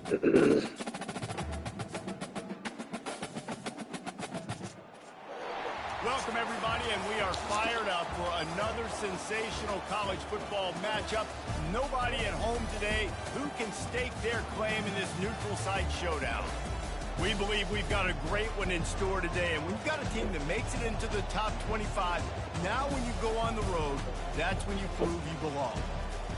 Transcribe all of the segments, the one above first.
Welcome, everybody, and we are fired up for another sensational college football matchup. Nobody at home today who can stake their claim in this neutral site showdown. We believe we've got a great one in store today, and we've got a team that makes it into the top 25. Now when you go on the road, that's when you prove you belong.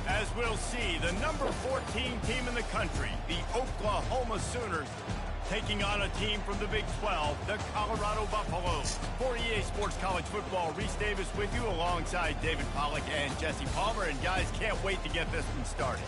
As we'll see, the number 14 team in the country, the Oklahoma Sooners, taking on a team from the Big 12, the Colorado Buffaloes. For EA Sports College Football, Reese Davis with you alongside David Pollack and Jesse Palmer. And guys, can't wait to get this one started.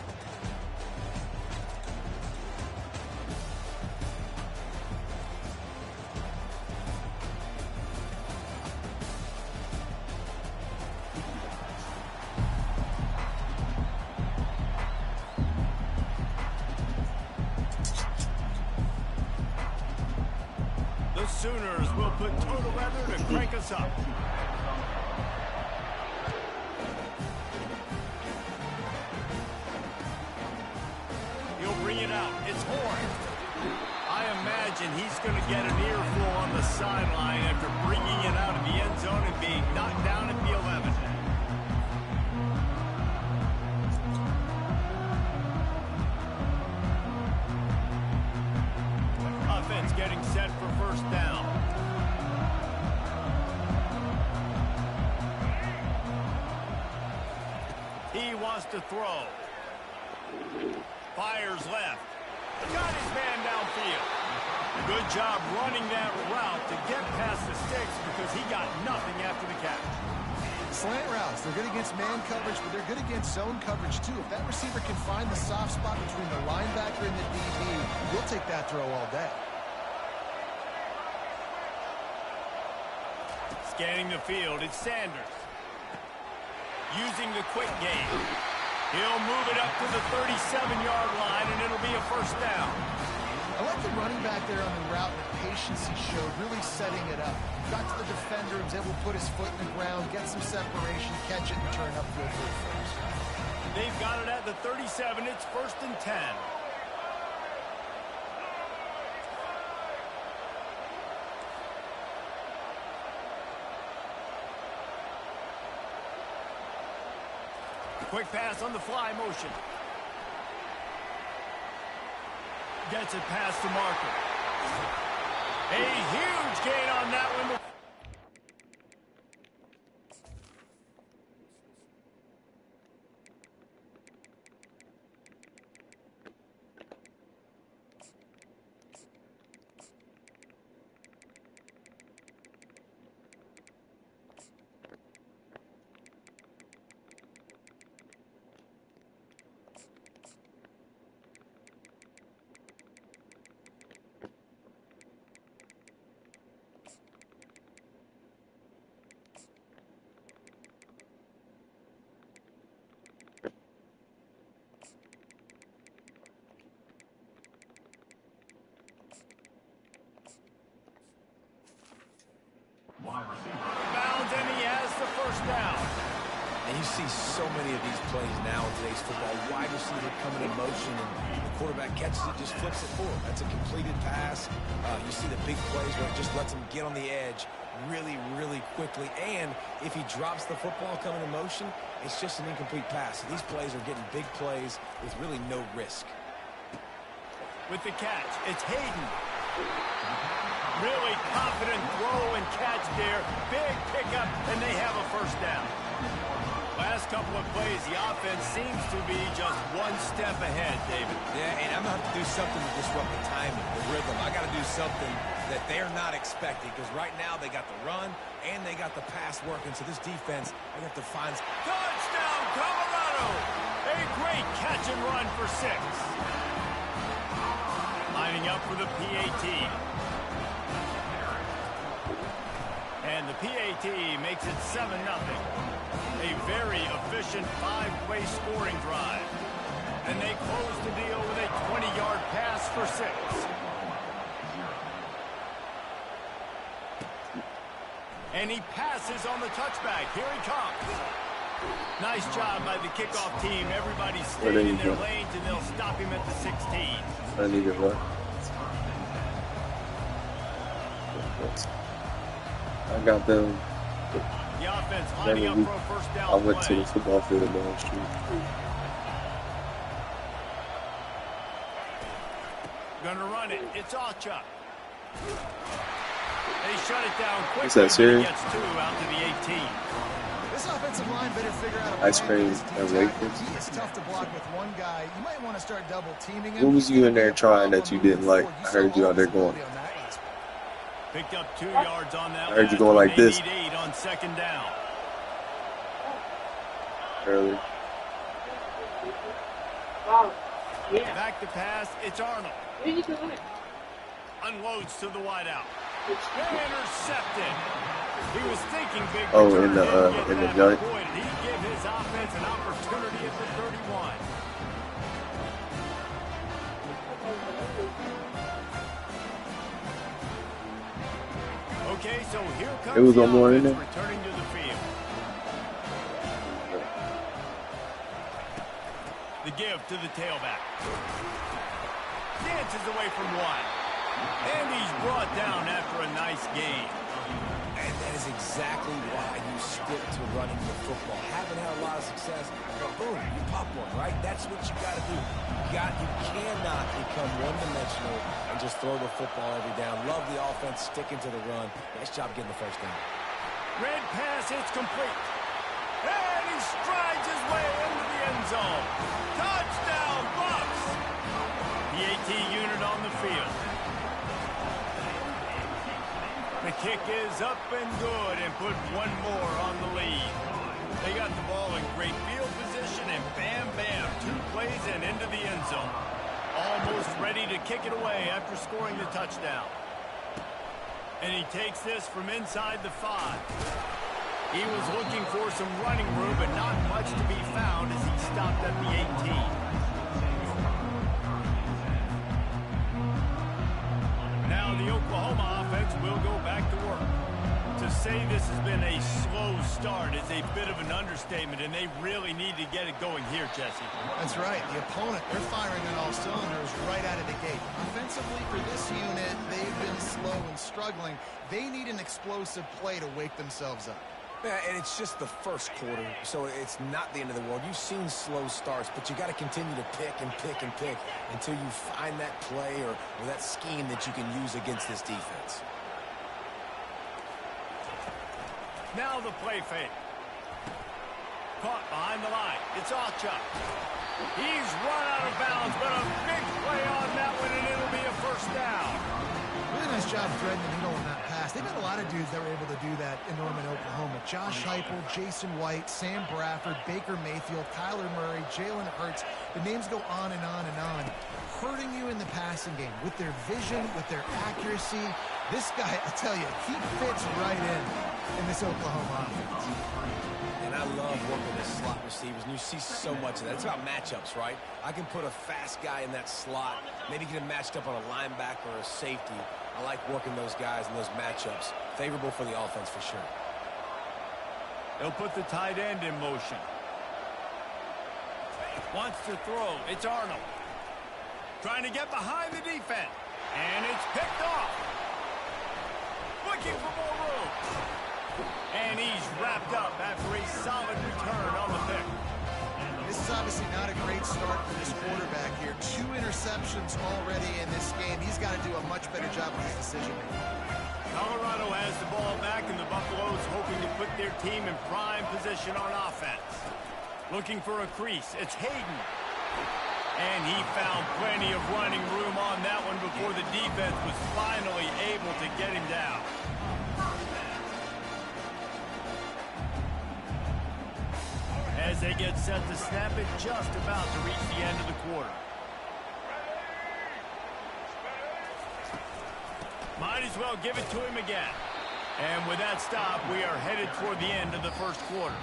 Sooners will put total leather to crank us up. He'll bring it out. It's Horn. I imagine he's going to get an earful on the sideline after bringing it out of the end zone and being knocked down at the 11. Offense getting set for first down. He wants to throw. Fires left. Got his man downfield. Good job running that route to get past the sticks because he got nothing after the catch. Slant routes, they're good against man coverage, but they're good against zone coverage too. If that receiver can find the soft spot between the linebacker and the DB, we'll take that throw all day. Scanning the field, it's Sanders. Using the quick game. He'll move it up to the 37-yard line, and it'll be a first down. I like the running back there on the route and the patience he showed, really setting it up. Got to the defender, was able to put his foot in the ground, get some separation, catch it, and turn upfield for first. They've got it at the 37. It's 1st and 10. Quick pass on the fly motion. Gets it past the marker. A huge gain on that one. Bounds, and he has the first down. And you see so many of these plays now in today's football. Wide receiver coming in motion, and the quarterback catches it, just flips it forward. That's a completed pass. You see the big plays where it just lets him get on the edge really, really quickly. And if he drops the football coming in motion, it's just an incomplete pass. So these plays are getting big plays with really no risk. With the catch, it's Hayden. Really confident throw and catch there. Big pickup, and they have a first down. Last couple of plays, the offense seems to be just one step ahead, David. Yeah, and I'm going to have to do something to disrupt the timing, the rhythm. I got to do something that they're not expecting, because right now they got the run and they got the pass working. So this defense, they have to find... Touchdown, Colorado! A great catch and run for 6. Lining up for the PAT. And the PAT makes it 7-0. A very efficient 5-play scoring drive. And they close the deal with a 20-yard pass for 6. And he passes on the touchback. Here he comes. Nice job by the kickoff team. Everybody's staying in their lanes, and they'll stop him at the 16. I need it, right? I got them. The offense lining up for a first down I went play. to the football field down the street. Gonna run it. It's Alchuk. They shut it down quickly. Is that serious? He gets 2 out to the 18. This offensive line better figure out a Ice plan cream with and this wafers. He is tough to block with one guy. You might want to start double teaming him. What was you in there trying that you didn't like? I heard you out there going. Picked up 2 yards on that. I heard you going like this. They need 8 on second down. Early. Back to pass. It's Arnold. Unloads to the wideout. Intercepted. He was thinking big. Oh, in the joint. He gave his offense an opportunity at the 31. Okay, so here comes It was the on more in offense there? returning to the field. The give to the tailback. Dances away from one. And he's brought down after a nice gain. And that is exactly why you stick to running the football. Haven't had a lot of success, but boom, you pop one, right? That's what you got to do. You cannot become one-dimensional and just throw the football every down. Love the offense sticking to the run. Nice job getting the first down. Red pass, it's complete. And he strides his way into the end zone. Touchdown, Bucks! The AT unit on the field. The kick is up and good and put one more on the lead. They got the ball in great field position and bam, bam, 2 plays and into the end zone. Almost ready to kick it away after scoring the touchdown. And he takes this from inside the 5. He was looking for some running room, but not much to be found as he stopped at the 18. Now the Oklahoma offense will go back to work. To say this has been a slow start is a bit of an understatement, and they really need to get it going here, Jesse. That's right. The opponent, they're firing on all cylinders right out of the gate. Offensively, for this unit, they've been slow and struggling. They need an explosive play to wake themselves up. Yeah, and it's just the first quarter, so it's not the end of the world. You've seen slow starts, but you got to continue to pick and pick and pick until you find that play or that scheme that you can use against this defense. Now the play fake. Caught behind the line. It's Alchuk. He's run out of bounds, but a big play on that one, and it'll be a first down. Really nice job threading the needle on that pass. They've got a lot of dudes that were able to do that in Norman, Oklahoma. Josh Heupel, Jason White, Sam Bradford, Baker Mayfield, Kyler Murray, Jalen Hurts. The names go on and on and on. Hurting you in the passing game with their vision, with their accuracy. This guy, I tell you, he fits right in this Oklahoma offense. And I love working with slot receivers, and you see so much of that. It's about matchups, right? I can put a fast guy in that slot, maybe get him matched up on a linebacker or a safety. I like working those guys in those matchups. Favorable for the offense for sure. They'll put the tight end in motion. Wants to throw. It's Arnold. Trying to get behind the defense. And it's picked off. Looking for more room. And he's wrapped up after a solid return on the pick. This is obviously not a great start for this quarterback here. 2 interceptions already in this game. He's got to do a much better job with his decision-making. Colorado has the ball back, and the Buffaloes hoping to put their team in prime position on offense. Looking for a crease. It's Hayden. And he found plenty of running room on that one before the defense was finally able to get him down. As they get set to snap it, just about to reach the end of the quarter. Might as well give it to him again. And with that stop, we are headed toward the end of the first quarter.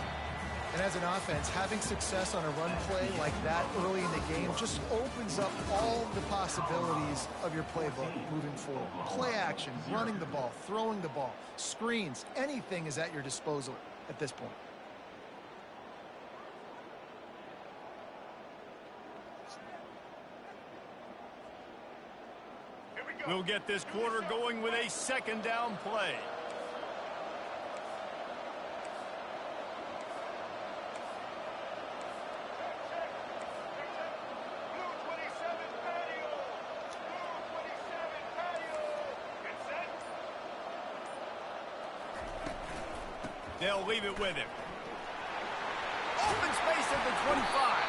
And as an offense, having success on a run play like that early in the game just opens up all the possibilities of your playbook moving forward. Play action, running the ball, throwing the ball, screens, anything is at your disposal at this point. We'll get this quarter going with a second down play. They'll leave it with him. Open space at the 25.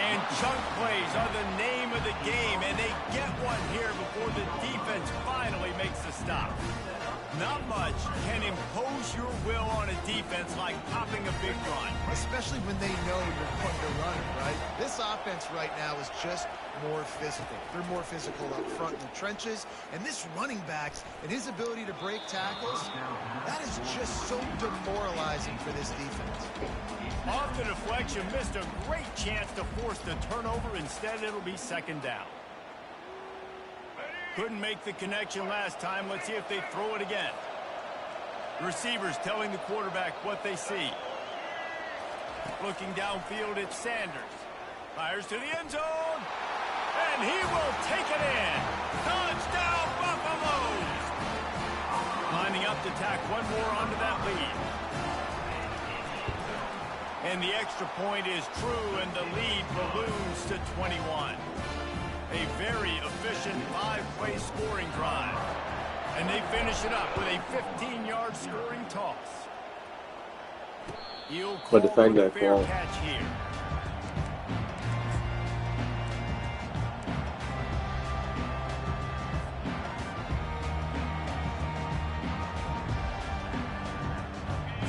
And chunk plays are the name of the game, and they get one here before the defense finally makes the stop. Not much can impose your will on a defense like popping a big run. Especially when they know you're going to run it, right? This offense right now is just more physical. They're more physical up front in the trenches. And this running backs and his ability to break tackles, that is just so demoralizing for this defense. Off the deflection, missed a great chance to force the turnover. Instead, it'll be second down. Couldn't make the connection last time. Let's see if they throw it again. Receivers telling the quarterback what they see. Looking downfield, it's Sanders. Fires to the end zone. And he will take it in. Touchdown, Buffaloes! Lining up to tack one more onto that lead. And the extra point is true, and the lead balloons to 21. A very efficient 5-play scoring drive. And they finish it up with a 15-yard scoring toss. He'll call But defend it a that fair ball. catch here.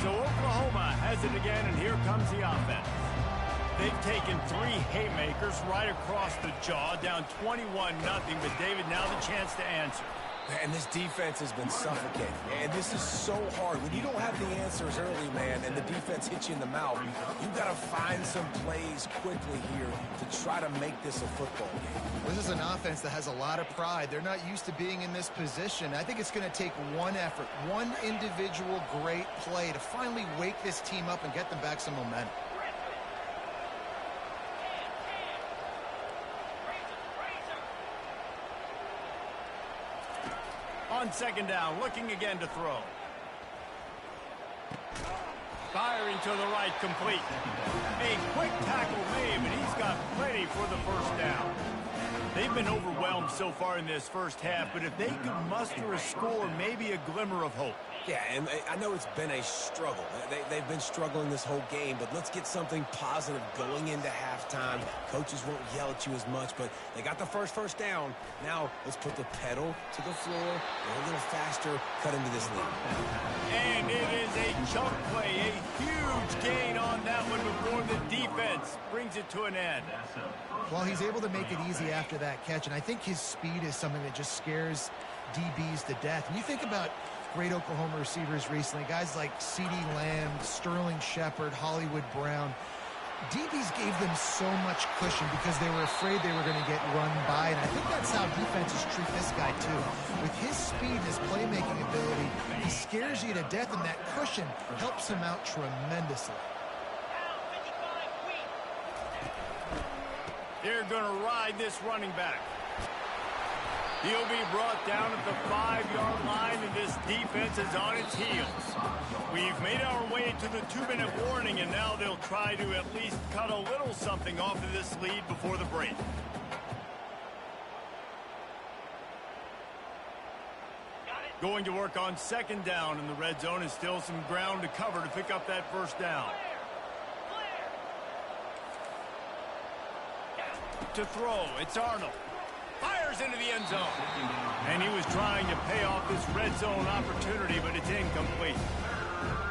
So Oklahoma has it again, and here comes the offense. They've taken 3 haymakers right across the jaw, down 21-0. But, David, now the chance to answer. And this defense has been suffocating. And this is so hard. When you don't have the answers early, man, and the defense hits you in the mouth, you've got to find some plays quickly here to try to make this a football game. This is an offense that has a lot of pride. They're not used to being in this position. I think it's going to take one effort, one individual great play to finally wake this team up and get them back some momentum. On second down, looking again to throw. Firing to the right, complete. A quick tackle made, but he's got plenty for the first down. They've been overwhelmed so far in this first half, but if they could muster a score, maybe a glimmer of hope. Yeah, and I know it's been a struggle. They've been struggling this whole game, but let's get something positive going into halftime. Coaches won't yell at you as much, but they got the first down. Now let's put the pedal to the floor, go a little faster, cut into this lead. And it is a chunk play, a huge gain on that one before the defense brings it to an end. Well, he's able to make it easy after that catch, and I think his speed is something that just scares DBs to death. And you think about great Oklahoma receivers recently, guys like CeeDee Lamb, Sterling Shepard, Hollywood Brown. DBs gave them so much cushion because they were afraid they were going to get run by, and I think that's how defenses treat this guy too. With his speed and his playmaking ability, he scares you to death, and that cushion helps him out tremendously. They're going to ride this running back. He'll be brought down at the 5-yard line, and this defense is on its heels. We've made our way to the 2-minute warning, and now they'll try to at least cut a little something off of this lead before the break. Going to work on second down in the red zone, and still some ground to cover to pick up that first down. To throw, it's Arnold. Fires into the end zone. And he was trying to pay off this red zone opportunity, but it's incomplete.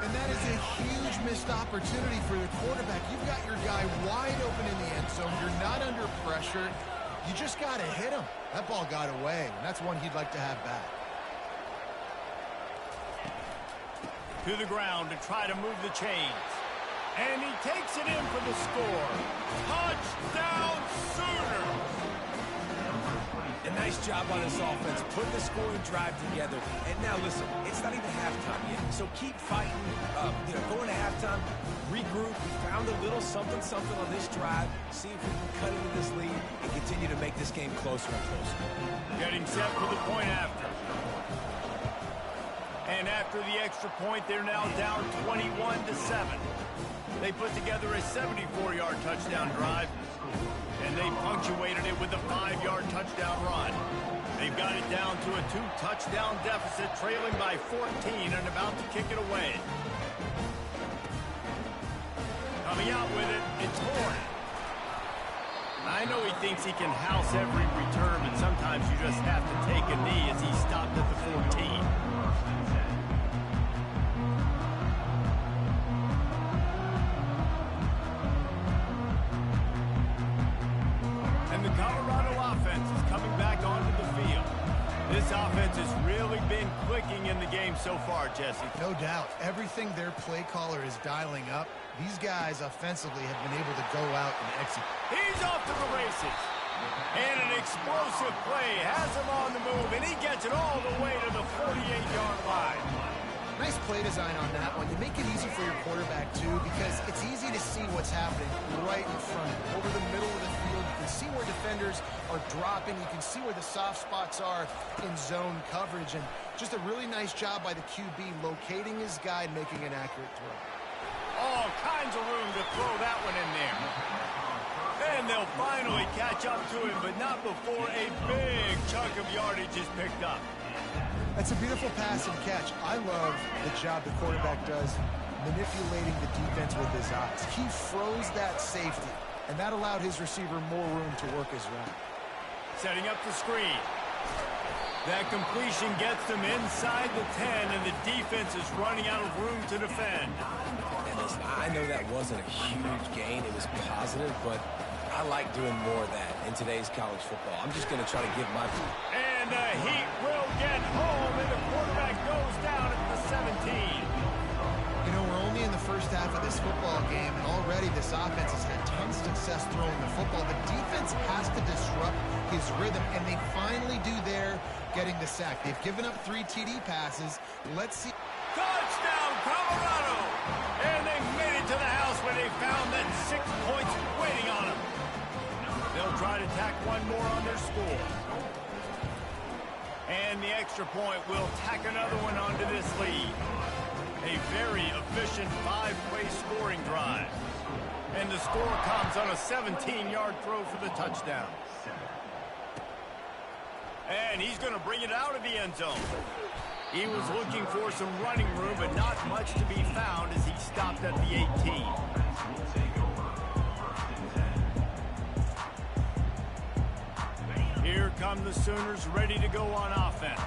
And that is a huge missed opportunity for the quarterback. You've got your guy wide open in the end zone. You're not under pressure. You just got to hit him. That ball got away, and that's one he'd like to have back. To the ground to try to move the chains. And he takes it in for the score. Touchdown Sooners! And Nice job on this offense, put the scoring drive together. And now listen, it's not even halftime yet, so keep fighting. Going to halftime, regroup. We found a little something on this drive. See if we can cut into this lead and continue to make this game closer and closer. Getting set for the point after. And after the extra point, they're now down 21-7. They put together a 74-yard touchdown drive, and they punctuated it with a 5-yard touchdown run. They've got it down to a 2-touchdown deficit, trailing by 14 and about to kick it away. Coming out with it, it's Horn. I know he thinks he can house every return, but sometimes you just have to take a knee as he stopped at the 14. And the Colorado offense is coming back onto the field. This offense has really been clicking in the game so far, Jesse. No doubt. Everything their play caller is dialing up, these guys offensively have been able to go out and execute. He's off to the races. And an explosive play has him on the move, and he gets it all the way to the 48-yard line. Nice play design on that one. You make it easy for your quarterback, too, because it's easy to see what's happening right in front of you. Over the middle of the field, you can see where defenders are dropping. You can see where the soft spots are in zone coverage. And just a really nice job by the QB locating his guy and making an accurate throw. All kinds of room to throw that one in there. And they'll finally catch up to him, but not before a big chunk of yardage is picked up. That's a beautiful pass and catch. I love the job the quarterback does manipulating the defense with his eyes. He froze that safety, and that allowed his receiver more room to work his route. Setting up the screen. That completion gets them inside the 10, and the defense is running out of room to defend. And listen, I know that wasn't a huge gain. It was positive, but I like doing more of that in today's college football. I'm just going to try to give my view. And the Heat will get home, and the quarterback goes down at the 17. You know, we're only in the first half of this football game, and already this offense has had tons of success throwing the football. The defense has to disrupt his rhythm, and they finally do there, getting the sack. They've given up 3 TD passes. Let's see. Touchdown, Colorado! And they made it to the house where they found that 6 points waiting on them. They'll try to tack one more on their score. And the extra point will tack another one onto this lead. A very efficient 5-play scoring drive. And the score comes on a 17-yard throw for the touchdown. And he's going to bring it out of the end zone. He was looking for some running room, but not much to be found as he stopped at the 18. Here come the Sooners ready to go on offense.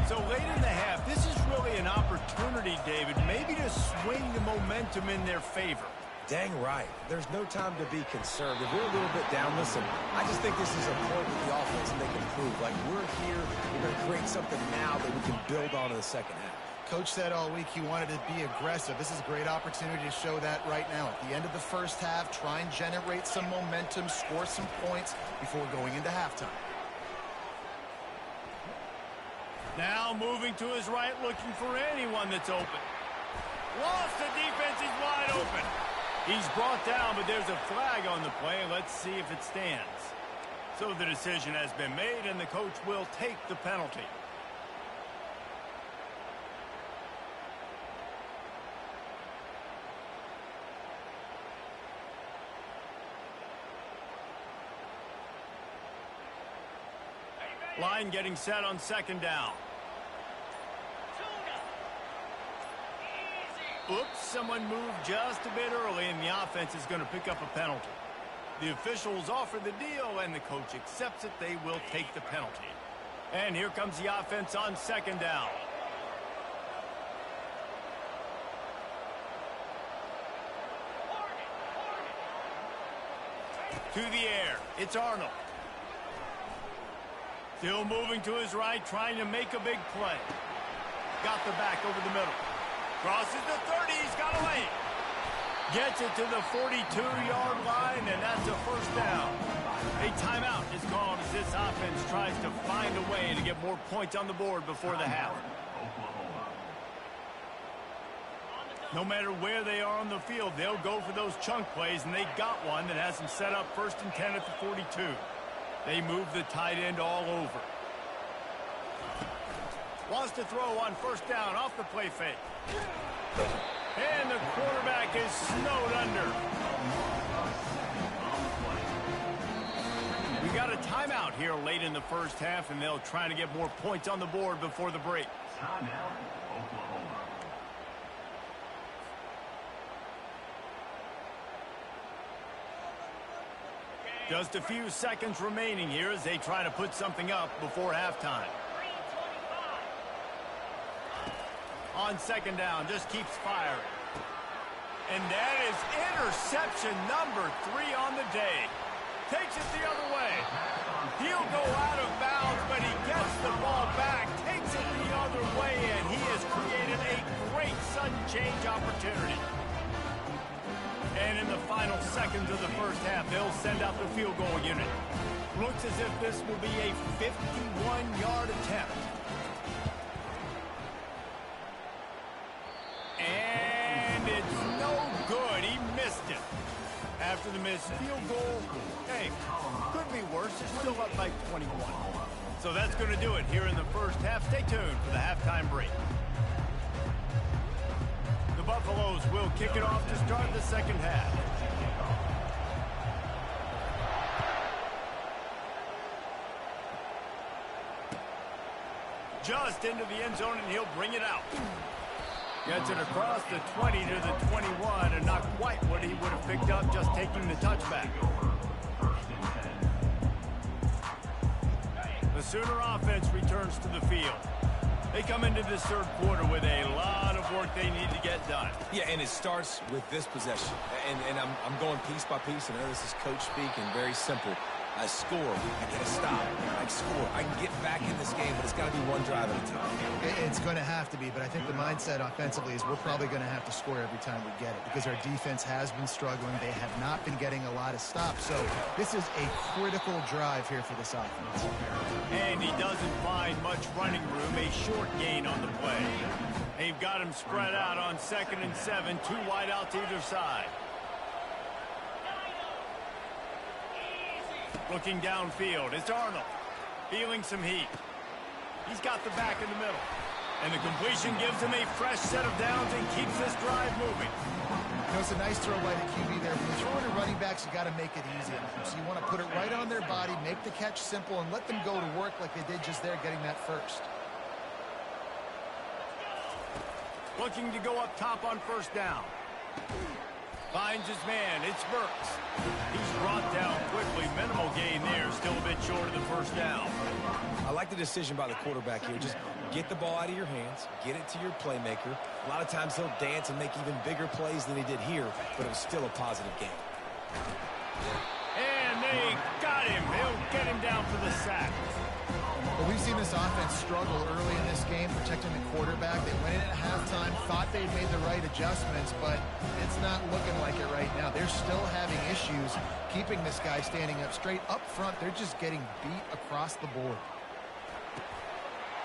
So late in the half, this is really an opportunity, David, maybe to swing the momentum in their favor. Dang right. There's no time to be conservative. We're a little bit down. Listen, I just think this is a point with the offense and they can prove. Like, we're here, we're going to create something now that we can build on in the second half. Coach said all week he wanted to be aggressive. This is a great opportunity to show that right now. At the end of the first half, try and generate some momentum, score some points before going into halftime. Now moving to his right, looking for anyone that's open. Lost, the defense is wide open. He's brought down, but there's a flag on the play. Let's see if it stands. So the decision has been made, and the coach will take the penalty. Line getting set on second down. Oops, someone moved just a bit early, and the offense is going to pick up a penalty. The officials offer the deal, and the coach accepts it. They will take the penalty. And here comes the offense on second down. To the air, it's Arnold. Still moving to his right, trying to make a big play. Got the back over the middle. Crosses the 30, he's got a lane. Gets it to the 42-yard line, and that's a first down. A timeout is called as this this offense tries to find a way to get more points on the board before the half. No matter where they are on the field, they'll go for those chunk plays, and they got one that has them set up 1st and 10 at the 42. They move the tight end all over. Wants to throw on 1st down off the play fake. And the quarterback is snowed under. We got a timeout here late in the first half, and they'll try to get more points on the board before the break. Just a few seconds remaining here as they try to put something up before halftime. On 2nd down, just keeps firing. And that is interception number 3 on the day. Takes it the other way. He'll go out of bounds, but he gets the ball back, takes it the other way, and he has created a great sudden change opportunity. And in the final seconds of the first half, they'll send out the field goal unit. Looks as if this will be a 51-yard attempt. And it's no good. He missed it. After the missed field goal, hey, could be worse. They're still up by 21. So that's going to do it here in the first half. Stay tuned for the halftime break. The Buffaloes will kick it off to start the second half. Just into the end zone, and he'll bring it out. Gets it across the 20 to the 21, and not quite what he would have picked up just taking the touchback. The Sooner offense returns to the field. They come into this third quarter with a lot of work they need to get done. Yeah, and it starts with this possession. And I'm going piece by piece. I know this is coach speak and very simple. I score, I get a stop. I score, I can get back in this game, but it's got to be one drive at a time. It's going to have to be, but I think the mindset offensively is we're probably going to have to score every time we get it because our defense has been struggling. They have not been getting a lot of stops, so this is a critical drive here for this offense. And he doesn't find much running room, a short gain on the play. They've got him spread out on 2nd and 7, 2 wide out to either side. Looking downfield, it's Arnold, feeling some heat. He's got the back in the middle. And the completion gives him a fresh set of downs and keeps this drive moving. You know, it's a nice throw by the QB there. When you're throwing to running backs, you got to make it easy. So you want to put it right on their body, make the catch simple, and let them go to work like they did just there, getting that first. Looking to go up top on 1st down. Finds his man. It's Burks. He's brought down quickly. Minimal gain there. Still a bit short of the 1st down. I like the decision by the quarterback here. Just get the ball out of your hands. Get it to your playmaker. A lot of times he'll dance and make even bigger plays than he did here, but it was still a positive game. And they got him. They'll get him down for the sack. But we've seen this offense struggle early in this game, protecting the quarterback. They went in at halftime, thought they'd made the right adjustments, but it's not looking like it right now. They're still having issues keeping this guy standing up straight. Up front, they're just getting beat across the board.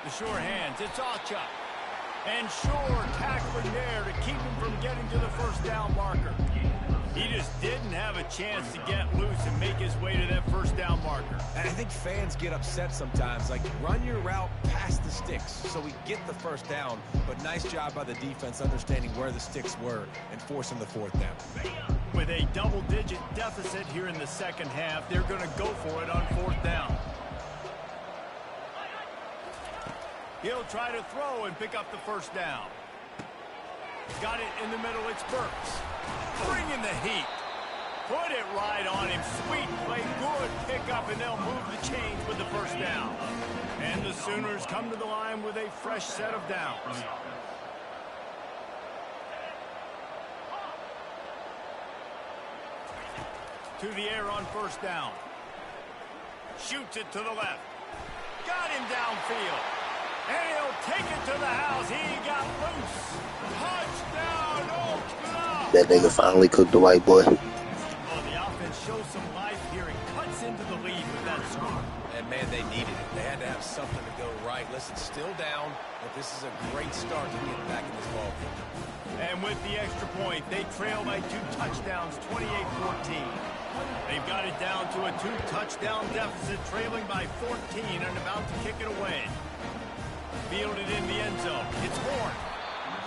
The sure hands, it's Ocha. And Shore tackling there to keep him from getting to the 1st down marker. He just didn't have a chance to get loose and make his way to that 1st down marker. And I think fans get upset sometimes. Like, run your route past the sticks so we get the 1st down. But nice job by the defense understanding where the sticks were and forcing the 4th down. With a double-digit deficit here in the second half, they're going to go for it on 4th down. He'll try to throw and pick up the 1st down. Got it in the middle, it's Burks. Bringing the heat. Put it right on him. Sweet play, good pickup, and they'll move the chains with the 1st down. And the Sooners come to the line with a fresh set of downs. To the air on 1st down. Shoots it to the left. Got him downfield. And he'll take it to the house. He got loose. Touchdown, Oakland. That nigga finally cooked the white boy. Oh, the offense shows some life here and cuts into the lead with that score. And man, they needed it. They had to have something to go right. Listen, still down, but this is a great start to get back in this ballgame. And with the extra point, they trail by 2 touchdowns, 28-14. They've got it down to a 2-touchdown deficit, trailing by 14 and about to kick it away. Fielded in the end zone. It's Horn.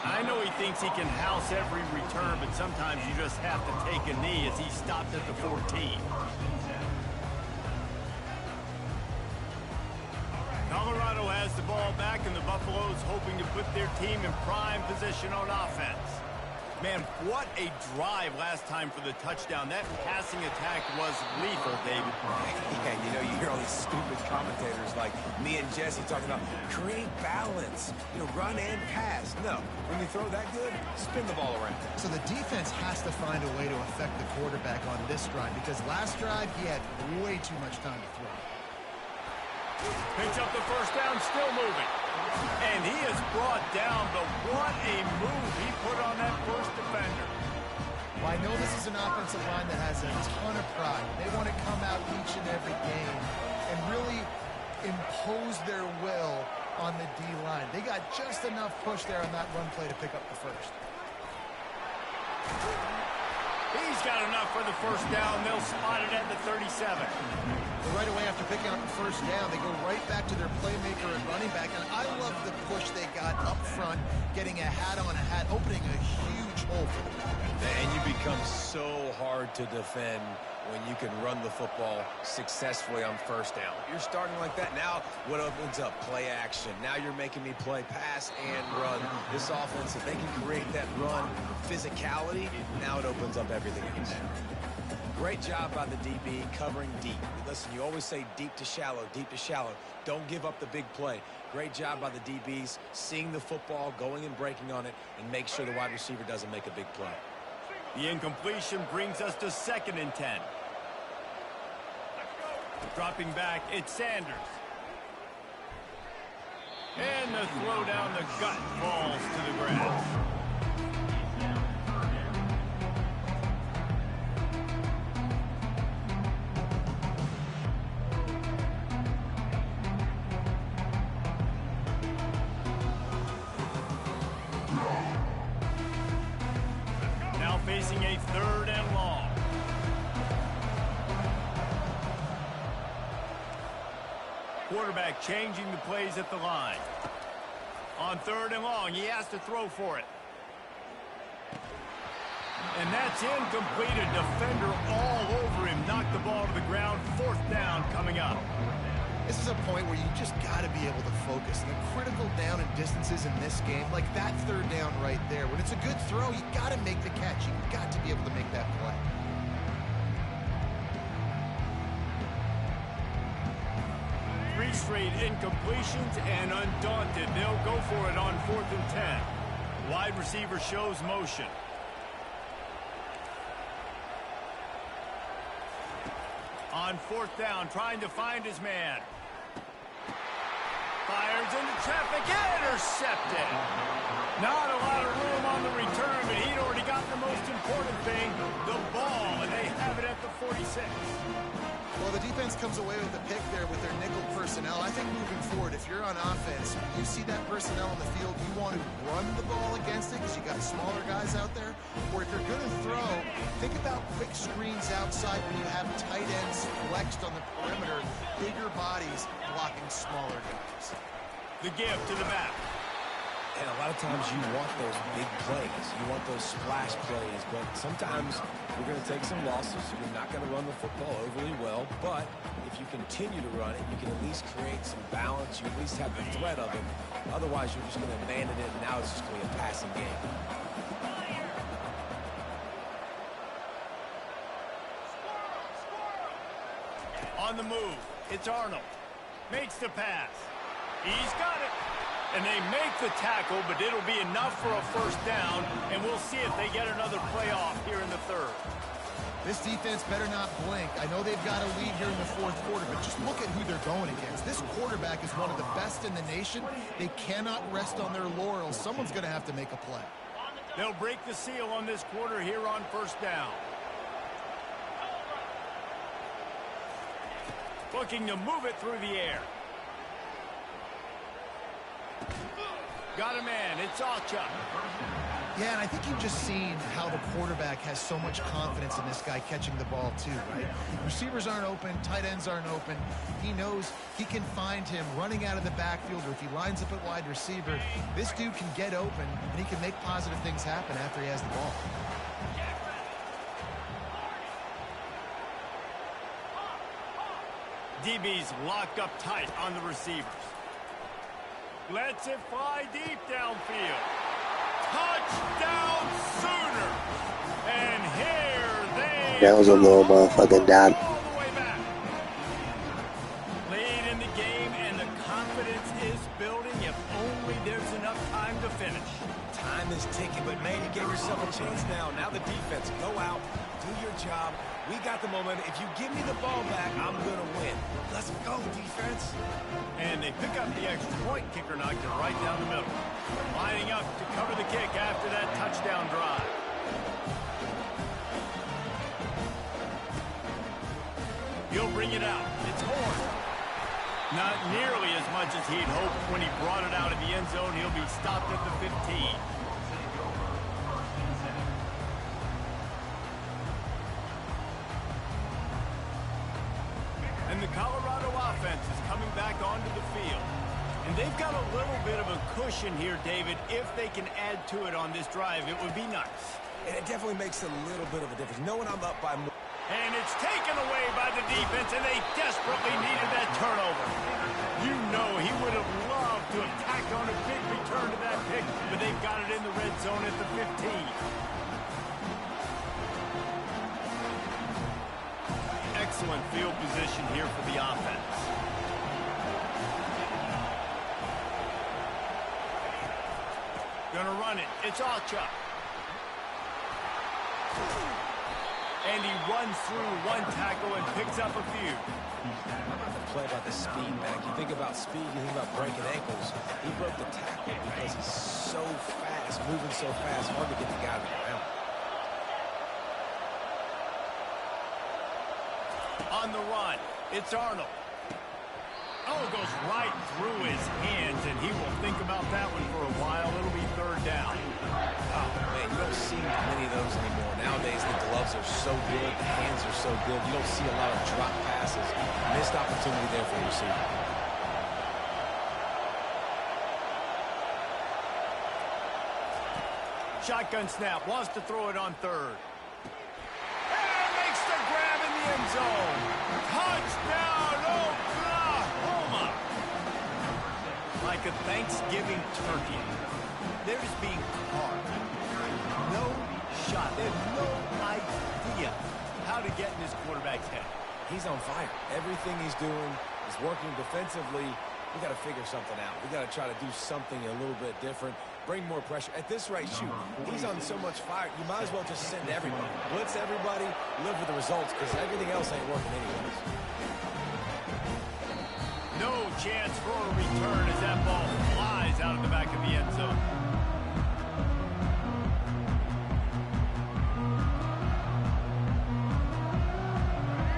I know he thinks he can house every return, but sometimes you just have to take a knee as he stopped at the 14. Colorado has the ball back, and the Buffaloes hoping to put their team in prime position on offense. Man, what a drive last time for the touchdown. That passing attack was lethal, David. Yeah, you know, you hear all these stupid commentators like me and Jesse talking about create balance, you know, run and pass. No, when you throw that good, spin the ball around. So the defense has to find a way to affect the quarterback on this drive because last drive he had way too much time to throw. Picks up the first down, still moving. And he is brought down, but what a move he put on that first defender. Well, I know this is an offensive line that has a ton of pride. They want to come out each and every game and really impose their will on the D-line. They got just enough push there on that run play to pick up the first. He's got enough for the first down. They'll spot it at the 37. But right away after picking up the first down, they go right back to their playmaker and running back. And I love the push they got up front, getting a hat on a hat, opening a huge hole for them. And you become so hard to defend when you can run the football successfully on first down. You're starting like that. Now what opens up? Play action. Now you're making me play pass and run. This offense, if they can create that run physicality, now it opens up everything else. Great job by the DB covering deep. Listen, you always say deep to shallow, deep to shallow. Don't give up the big play. Great job by the DBs, seeing the football, going and breaking on it, and make sure the wide receiver doesn't make a big play. The incompletion brings us to 2nd and 10. Dropping back, it's Sanders. And the throw down the gut falls to the grass. Facing a 3rd and long. Quarterback changing the plays at the line. On 3rd and long, he has to throw for it. And that's incomplete. A defender all over him. Knocked the ball to the ground. 4th down coming up. This is a point where you just got to be able to focus. The critical down and distances in this game, like that 3rd down right there. When it's a good throw, you got to make the catch. You've got to be able to make that play. Three straight incompletions and undaunted. They'll go for it on 4th and 10. Wide receiver shows motion. On 4th down, trying to find his man. Fires into traffic, intercepted. Not a lot of room on the return, but he'd already got the most important thing, the ball, and they have it at the 46. Well, the defense comes away with a pick there with their nickel personnel. I think moving forward, if you're on offense, you see that personnel on the field, you want to run the ball against it because you got smaller guys out there. Or if you're going to throw, think about quick screens outside when you have tight ends flexed on the perimeter, bigger bodies blocking smaller guys. The give to the back. And a lot of times you want those big plays. You want those splash plays. But sometimes you're going to take some losses. You're not going to run the football overly well. But if you continue to run it, you can at least create some balance. You at least have the threat of it. Otherwise, you're just going to abandon it, and now it's just going to be a passing game. On the move, it's Arnold. Makes the pass. He's got it. And they make the tackle, but it'll be enough for a 1st down, and we'll see if they get another playoff here in the 3rd. This defense better not blink. I know they've got a lead here in the 4th quarter, but just look at who they're going against. This quarterback is one of the best in the nation. They cannot rest on their laurels. Someone's going to have to make a play. They'll break the seal on this quarter here on 1st down. Looking to move it through the air. Got a man. It's Ocha. Yeah, and I think you've just seen how the quarterback has so much confidence in this guy catching the ball too, right? Receivers aren't open, tight ends aren't open. He knows he can find him running out of the backfield, or if he lines up at wide receiver, this dude can get open, and he can make positive things happen after he has the ball. DB's locked up tight on the receivers. Lets it fly deep downfield. Touchdown Sooners! And here they That was a little motherfucking dot. all the way back. Late in the game, and the confidence is building if only there's enough time to finish. Time is ticking, but man, you gave yourself a chance now. Now the defense, go out, do your job. We got the momentum. If you give me the ball back, I'm going to win. Let's go, defense. And they pick up the extra point. Kicker knocked it right down the middle. Lining up to cover the kick after that touchdown drive. He'll bring it out. It's Horn. Not nearly as much as he'd hoped when he brought it out of the end zone. He'll be stopped at the 15. And the Colorado offense is coming back onto the field. And they've got a little bit of a cushion here, David. If they can add to it on this drive, it would be nice. And it definitely makes a little bit of a difference. Knowing I'm up by more. And it's taken away by the defense, and they desperately needed that turnover. You know he would have loved to have tacked on a big return to that pick, but they've got it in the red zone at the 15. Excellent field position here for the offense. Gonna run it. It's Ocha. And he runs through one tackle and picks up a few. Play about the speed back. You think about speed, you think about breaking ankles. He broke the tackle because he's so fast, moving so fast, hard to get the guy to the ground. On the run, it's Arnold. Oh, it goes right through his hands, and he will think about that one for a while. It'll be third down. Oh, man, you don't see many of those anymore. Nowadays, the gloves are so good, the hands are so good. You don't see a lot of drop passes. Missed opportunity there for the receiver. Shotgun snap, wants to throw it on third. And makes the grab in the end zone. Touchdown, Oklahoma! Like a Thanksgiving turkey, they're just being carved. No shot. They have no idea how to get in this quarterback's head. He's on fire. Everything he's doing is working defensively. We got to figure something out. We got to try to do something a little bit different. Bring more pressure. At this rate, shoot, he's on so much fire. You might as well just send everybody. Blitz everybody, live with the results, because everything else ain't working anyways. No chance for a return as that ball flies out of the back of the end zone.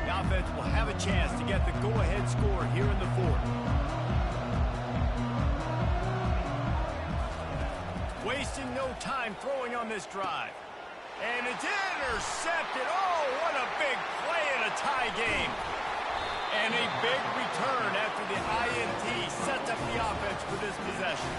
The offense will have a chance to get the go-ahead score here in the fourth. Wasting no time throwing on this drive. And it's intercepted. Oh, what a big play in a tie game. And a big return after the INT sets up the offense for this possession.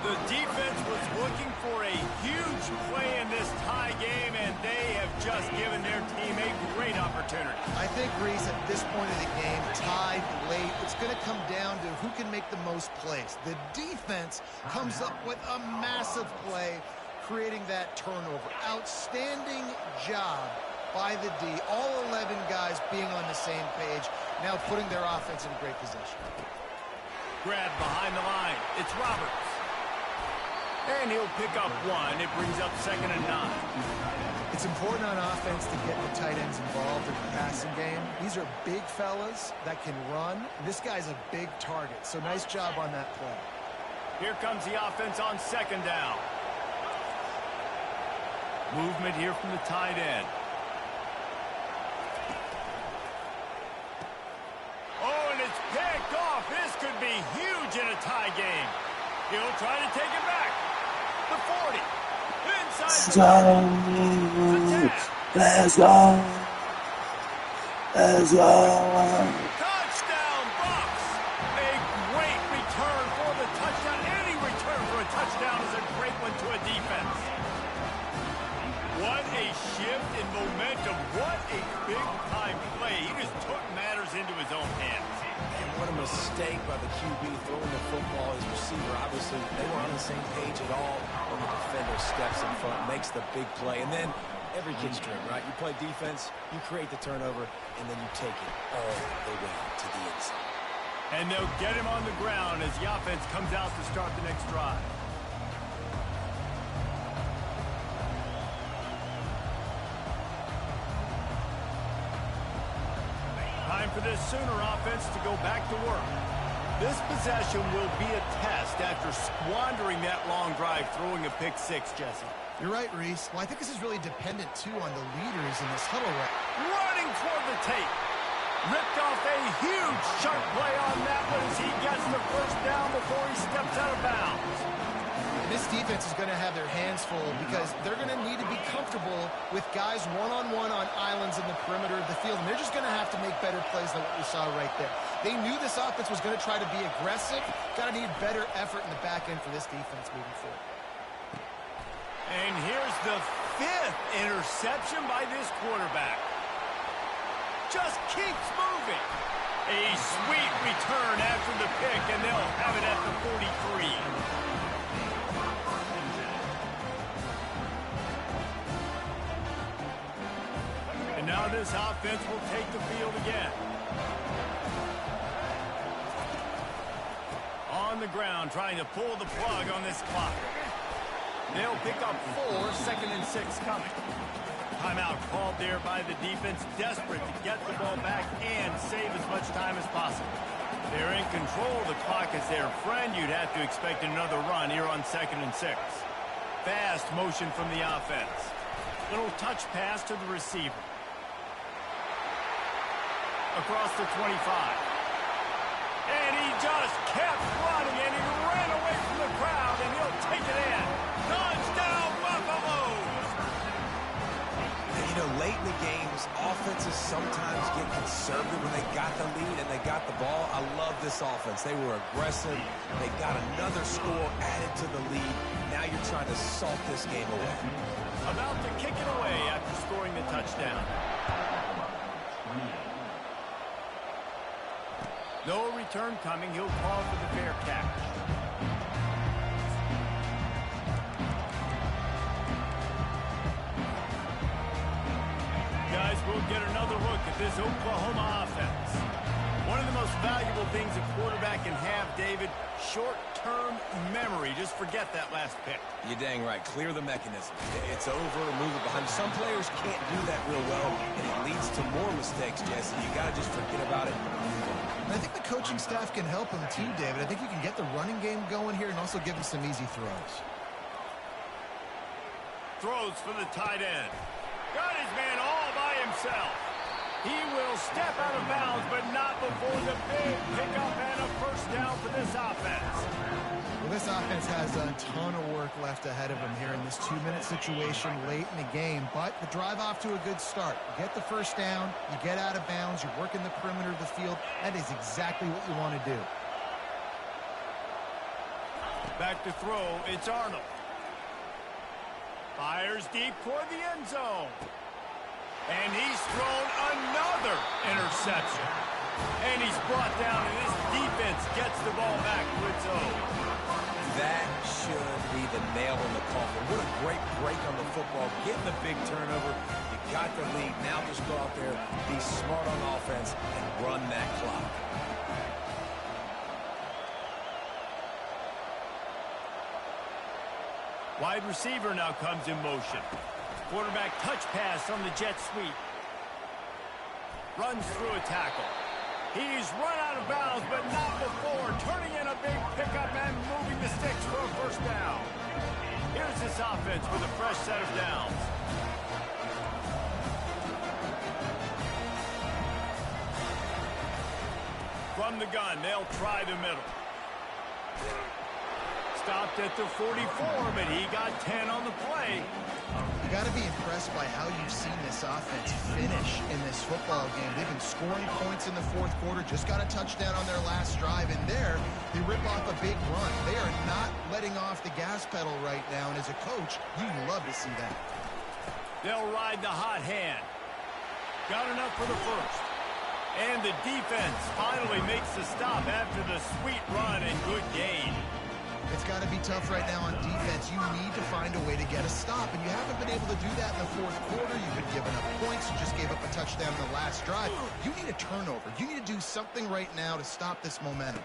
The defense was looking for a huge play in this tie game, and they have just given their team a great opportunity. I think, Reese, at this point of the game, tied late, it's going to come down to who can make the most plays. The defense comes up with a massive play, creating that turnover. Outstanding job by the D. All 11 guys being on the same page, now putting their offense in great position. Grab behind the line. It's Roberts. And he'll pick up one. It brings up 2nd and 9. It's important on offense to get the tight ends involved in the passing game. These are big fellas that can run. This guy's a big target, so nice job on that play. Here comes the offense on 2nd down. Movement here from the tight end. be huge in a tie game. He'll try to take it back. The 40. Inside the 10. Let's go. Let's go. Touchdown, Bucks. A great return for the touchdown. Any return for a touchdown is a great one to a defense. What a shift in momentum. What a big-time play. He just took matters into his own hands. And what a mistake by the QB throwing the football. His receiver, obviously, they were on the same page at all. When the defender steps in front, makes the big play. And then every kid's dream, right? You play defense, you create the turnover, and then you take it all the way to the inside. And they'll get him on the ground as the offense comes out to start the next drive. Time for this Sooner offense to go back to work. This possession will be a test after squandering that long drive, throwing a pick six, Jesse. You're right, Reese. Well, I think this is really dependent, too, on the leaders in this huddle right. Running toward the tape. Ripped off a huge sharp play on that one as he gets the first down before he steps out of bounds. This defense is going to have their hands full because they're going to need to be comfortable with guys one-on-one on islands in the perimeter of the field, and they're just going to have to make better plays than what we saw right there. They knew this offense was going to try to be aggressive. Got to need better effort in the back end for this defense moving forward. And here's the 5th interception by this quarterback. Just keeps moving. A sweet return after the pick, and they'll have it at the 43. And now this offense will take the field again. On the ground, trying to pull the plug on this clock. They'll pick up 4, 2nd and 6 coming. Timeout called there by the defense, desperate to get the ball back and save as much time as possible. They're in control of the clock as their friend. You'd have to expect another run here on 2nd and 6. Fast motion from the offense. Little touch pass to the receiver. Across the 25. And he just kept running, and he ran away from the crowd, and he'll take it in. Touchdown, Buffaloes! And, you know, late in the games, offenses sometimes get conservative when they got the lead and they got the ball. I love this offense. They were aggressive. They got another score added to the lead. Now you're trying to salt this game away. About to kick it away after scoring the touchdown. No return coming. He'll call for the fair catch. Guys, we'll get another look at this Oklahoma offense. One of the most valuable things a quarterback can have, David, short-term memory. Just forget that last pick. You're dang right. Clear the mechanism. It's over, move it behind. Some players can't do that real well, and it leads to more mistakes, Jesse. You got to just forget about it. And I think the coaching staff can help him too, David. I think you can get the running game going here and also give him some easy throws. Throws for the tight end. Got his man all by himself. He will step out of bounds, but not before the big pickup and a first down for this offense. Well, this offense has a ton of work left ahead of them here in this 2-minute situation late in the game, but the drive off to a good start. You get the first down, you get out of bounds, you're working the perimeter of the field. That is exactly what you want to do. Back to throw, it's Arnold. Fires deep toward the end zone. And he's thrown another interception. And he's brought down, and this defense gets the ball back to its own. That should be the nail in the coffin. What a great break on the football. Getting the big turnover. You got the lead. Now just go out there, be smart on offense, and run that clock. Wide receiver now comes in motion. Quarterback touch pass on the jet sweep. Runs through a tackle. He's run out of bounds, but not before. Turning in a big pickup and moving the sticks for a first down. Here's this offense with a fresh set of downs. From from the gun. They'll try the middle. Stopped at the 44, but he got 10 on the play. You got to be impressed by how you've seen this offense finish in this football game. They've been scoring points in the fourth quarter, just got a touchdown on their last drive, and there they rip off a big run. They are not letting off the gas pedal right now, and as a coach, you love to see that. They'll ride the hot hand. Got enough for the first. And the defense finally makes the stop after the sweet run and good gain. It's got to be tough right now on defense. You need to find a way to get a stop, and you haven't been able to do that in the fourth quarter. You've been giving up points. You just gave up a touchdown in the last drive. You need a turnover. You need to do something right now to stop this momentum.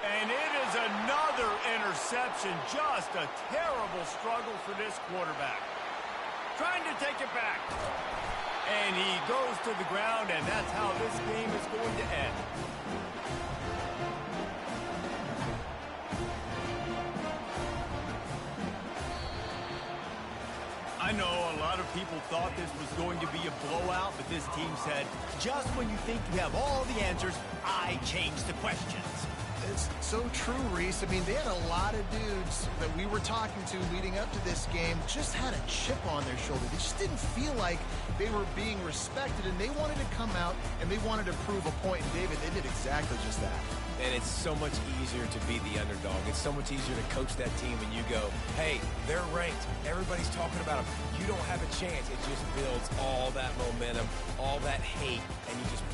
And it is another interception. Just a terrible struggle for this quarterback. Trying to take it back. And he goes to the ground, and that's how this game is going to end. I know a lot of people thought this was going to be a blowout, but this team said, just when you think you have all the answers, I change the questions. It's so true, Reese. I mean, they had a lot of dudes that we were talking to leading up to this game just had a chip on their shoulder. They just didn't feel like they were being respected, and they wanted to come out, and they wanted to prove a point. And, David, they did exactly just that. And it's so much easier to be the underdog. It's so much easier to coach that team when you go, hey, they're ranked. Everybody's talking about them. You don't have a chance. It just builds all that momentum, all that hate, and you just